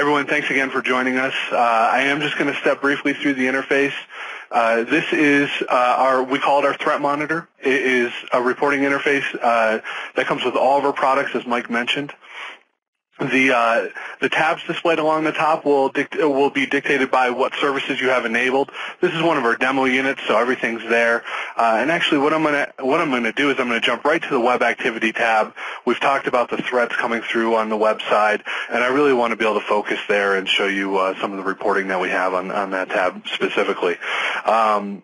Everyone, thanks again for joining us. I am just going to step briefly through the interface. This is we call it our ThreatMonitor. It is a reporting interface that comes with all of our products, as Mike mentioned. The tabs displayed along the top will be dictated by what services you have enabled. This is one of our demo units, so everything's there. And actually, what I'm going to do is I'm going to jump right to the web activity tab. We've talked about the threats coming through on the website, and I really want to be able to focus there and show you some of the reporting that we have on that tab specifically. By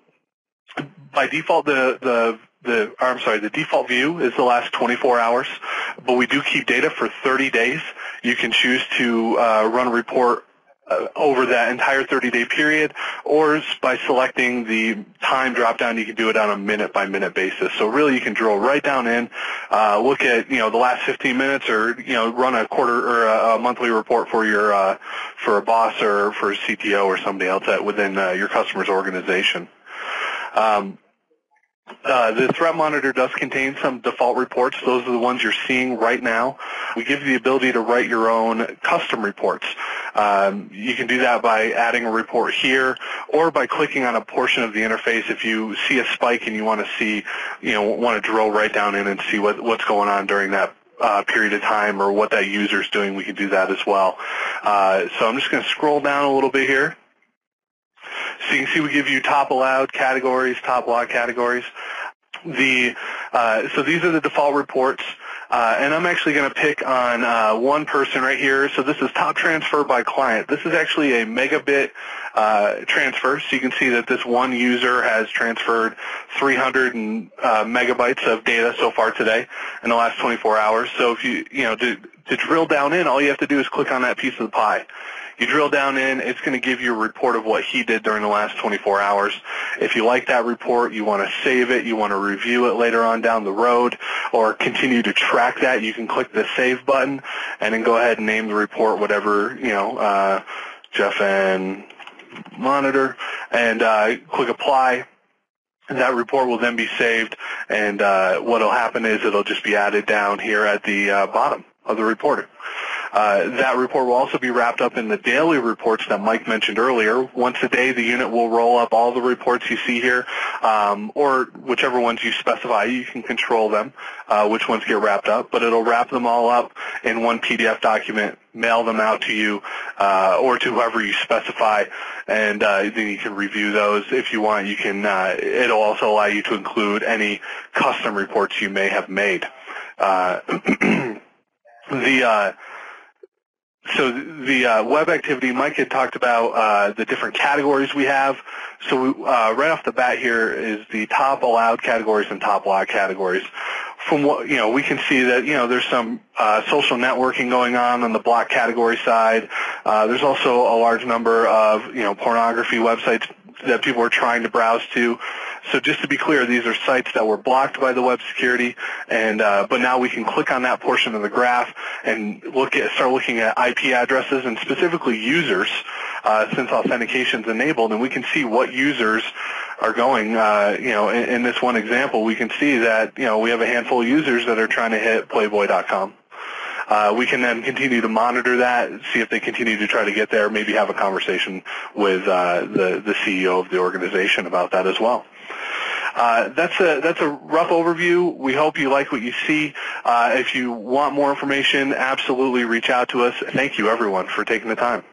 default, the default view is the last 24 hours, but we do keep data for 30 days. You can choose to run a report over that entire 30-day period, or by selecting the time drop-down, you can do it on a minute-by-minute basis. So really, you can drill right down in, look at the last 15 minutes, or run a quarter or a monthly report for your for a boss or for a CTO or somebody else within your customer's organization. The ThreatMonitor does contain some default reports. Those are the ones you're seeing right now. We give you the ability to write your own custom reports. You can do that by adding a report here, or by clicking on a portion of the interface. If you see a spike and you want to see, want to drill right down in and see what's going on during that period of time, or what that user's doing, we can do that as well. So I'm just going to scroll down a little bit here. So you can see we give you top allowed categories, top log categories. So these are the default reports, and I'm actually going to pick on one person right here. So this is top transfer by client. This is actually a megabit transfer, so you can see that this one user has transferred 300 megabytes of data so far today in the last 24 hours. So if to drill down in, all you have to do is click on that piece of the pie. You drill down in, it's going to give you a report of what he did during the last 24 hours. If you like that report, you want to save it, you want to review it later on down the road, or continue to track that, you can click the Save button and then go ahead and name the report whatever, Jeff and Monitor, and click Apply. And that report will then be saved, and what will happen is it'll just be added down here at the bottom of the report. That report will also be wrapped up in the daily reports that Mike mentioned earlier. Once a day, the unit will roll up all the reports you see here, or whichever ones you specify. You can control them, which ones get wrapped up, but it'll wrap them all up in one PDF document, mail them out to you, or to whoever you specify, and then you can review those. If you want, you can. It'll also allow you to include any custom reports you may have made. So the web activity, Mike had talked about the different categories we have. So right off the bat here is the top allowed categories and top log categories. From what we can see that there's some social networking going on the block category side. There's also a large number of pornography websites that people are trying to browse to. So just to be clear, these are sites that were blocked by the web security, and but now we can click on that portion of the graph and start looking at IP addresses and specifically users, since authentication is enabled, and we can see what users are going. In this one example, we can see that we have a handful of users that are trying to hit Playboy.com. We can then continue to monitor that, see if they continue to try to get there, maybe have a conversation with the CEO of the organization about that as well. That's a rough overview. We hope you like what you see. If you want more information, absolutely reach out to us. Thank you, everyone, for taking the time.